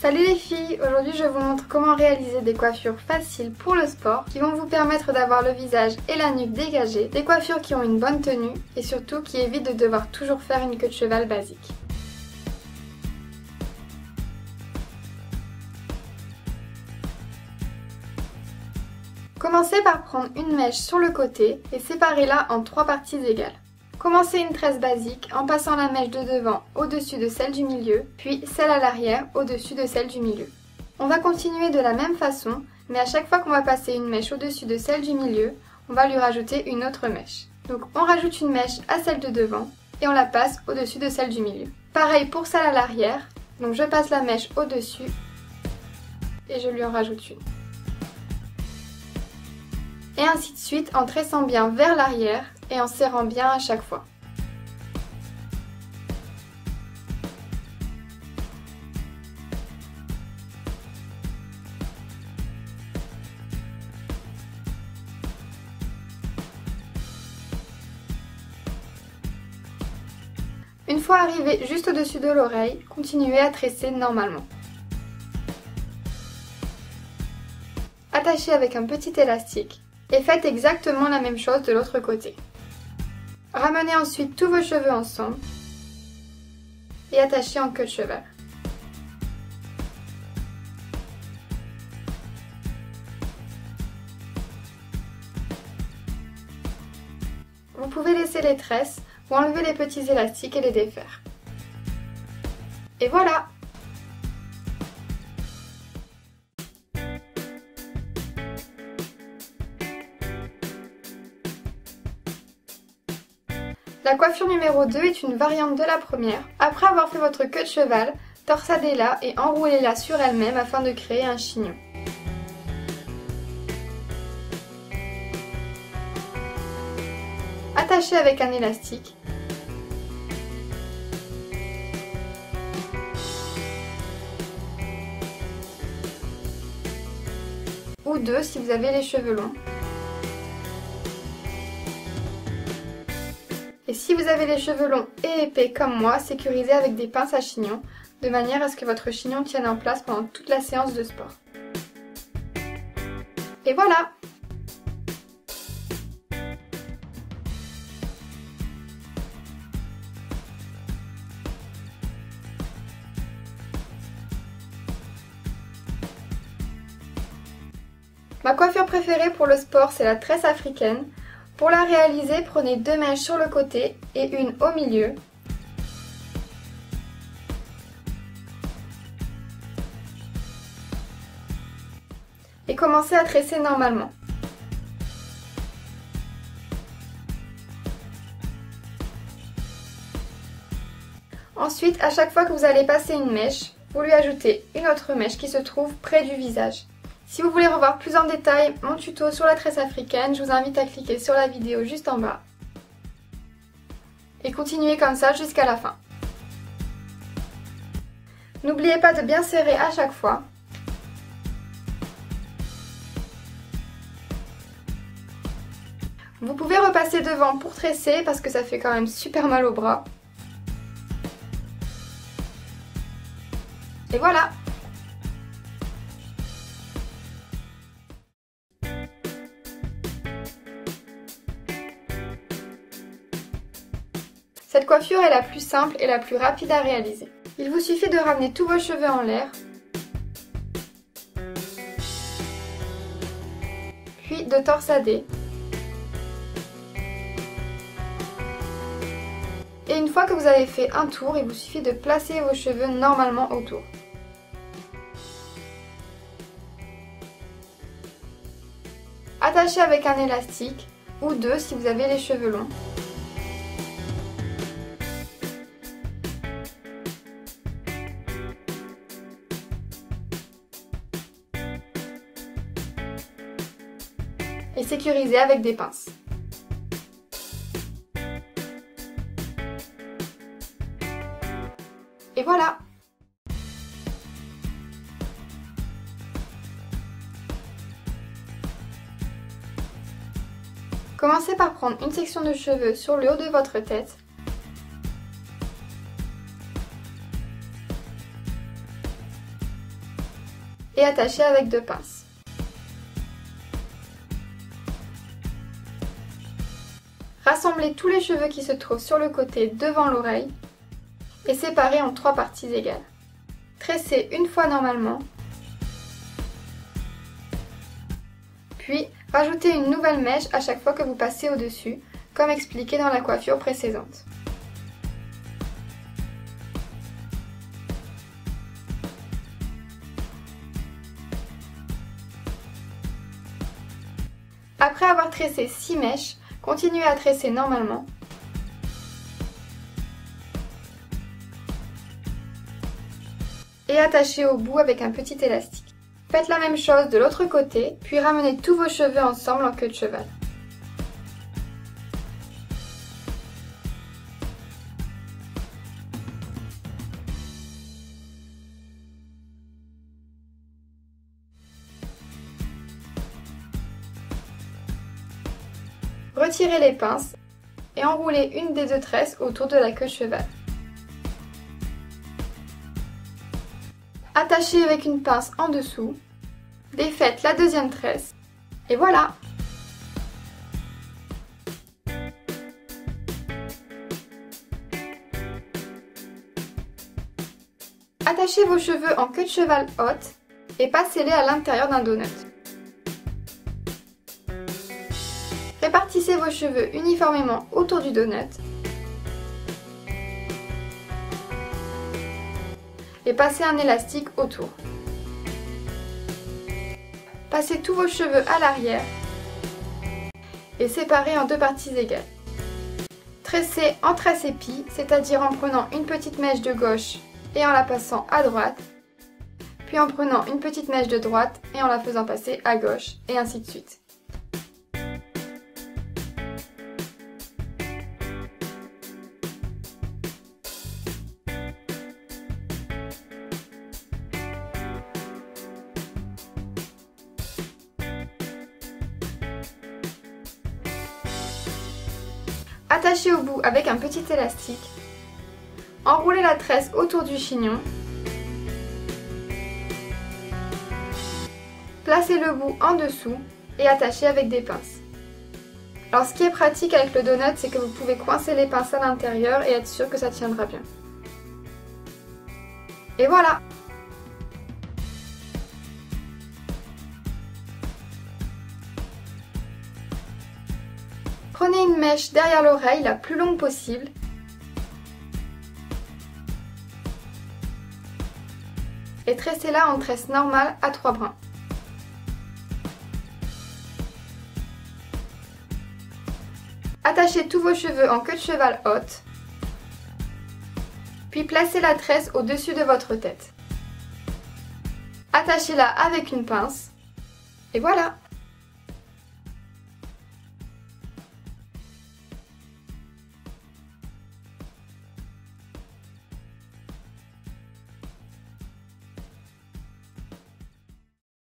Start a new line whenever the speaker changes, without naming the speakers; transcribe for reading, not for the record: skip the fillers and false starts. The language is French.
Salut les filles, aujourd'hui je vous montre comment réaliser des coiffures faciles pour le sport qui vont vous permettre d'avoir le visage et la nuque dégagés, des coiffures qui ont une bonne tenue et surtout qui évitent de devoir toujours faire une queue de cheval basique. Commencez par prendre une mèche sur le côté et séparez-la en 3 parties égales. Commencez une tresse basique en passant la mèche de devant au-dessus de celle du milieu, puis celle à l'arrière au-dessus de celle du milieu. On va continuer de la même façon, mais à chaque fois qu'on va passer une mèche au-dessus de celle du milieu, on va lui rajouter une autre mèche. Donc on rajoute une mèche à celle de devant et on la passe au-dessus de celle du milieu. Pareil pour celle à l'arrière, donc je passe la mèche au-dessus et je lui en rajoute une. Et ainsi de suite en tressant bien vers l'arrière et en serrant bien à chaque fois. Une fois arrivé juste au-dessus de l'oreille, continuez à tresser normalement. Attachez avec un petit élastique et faites exactement la même chose de l'autre côté. Ramenez ensuite tous vos cheveux ensemble et attachez en queue de cheval. Vous pouvez laisser les tresses ou enlever les petits élastiques et les défaire. Et voilà! La coiffure numéro 2 est une variante de la première. Après avoir fait votre queue de cheval, torsadez-la et enroulez-la sur elle-même afin de créer un chignon. Attachez avec un élastique. Ou 2 si vous avez les cheveux longs. Et si vous avez les cheveux longs et épais comme moi, sécurisez avec des pinces à chignon, de manière à ce que votre chignon tienne en place pendant toute la séance de sport. Et voilà! Ma coiffure préférée pour le sport, c'est la tresse africaine. Pour la réaliser, prenez 2 mèches sur le côté et une au milieu. Et commencez à tresser normalement. Ensuite, à chaque fois que vous allez passer une mèche, vous lui ajoutez une autre mèche qui se trouve près du visage. Si vous voulez revoir plus en détail mon tuto sur la tresse africaine, je vous invite à cliquer sur la vidéo juste en bas. Et continuez comme ça jusqu'à la fin. N'oubliez pas de bien serrer à chaque fois. Vous pouvez repasser devant pour tresser parce que ça fait quand même super mal au bras. Et voilà! Cette coiffure est la plus simple et la plus rapide à réaliser. Il vous suffit de ramener tous vos cheveux en l'air, puis de torsader. Et une fois que vous avez fait un tour, il vous suffit de placer vos cheveux normalement autour. Attachez avec un élastique ou 2 si vous avez les cheveux longs. Et sécurisez avec des pinces. Et voilà! Commencez par prendre une section de cheveux sur le haut de votre tête. et attachez avec 2 pinces. Rassemblez tous les cheveux qui se trouvent sur le côté devant l'oreille et séparez en 3 parties égales. Tressez une fois normalement, puis rajoutez une nouvelle mèche à chaque fois que vous passez au-dessus, comme expliqué dans la coiffure précédente. Après avoir tressé 6 mèches, continuez à tresser normalement. Et attachez au bout avec un petit élastique. Faites la même chose de l'autre côté, puis ramenez tous vos cheveux ensemble en queue de cheval. Retirez les pinces et enroulez une des 2 tresses autour de la queue de cheval. Attachez avec une pince en dessous, défaites la deuxième tresse, et voilà! Attachez vos cheveux en queue de cheval haute et passez-les à l'intérieur d'un donut. Répartissez vos cheveux uniformément autour du donut et passez un élastique autour. Passez tous vos cheveux à l'arrière et séparez en 2 parties égales. Tressez en tresse épi, c'est-à-dire en prenant une petite mèche de gauche et en la passant à droite, puis en prenant une petite mèche de droite et en la faisant passer à gauche, et ainsi de suite. Attachez au bout avec un petit élastique, enroulez la tresse autour du chignon, placez le bout en dessous et attachez avec des pinces. Alors ce qui est pratique avec le donut, c'est que vous pouvez coincer les pinces à l'intérieur et être sûr que ça tiendra bien. Et voilà! Prenez une mèche derrière l'oreille la plus longue possible et tressez-la en tresse normale à 3 brins. Attachez tous vos cheveux en queue de cheval haute, puis placez la tresse au-dessus de votre tête. Attachez-la avec une pince et voilà!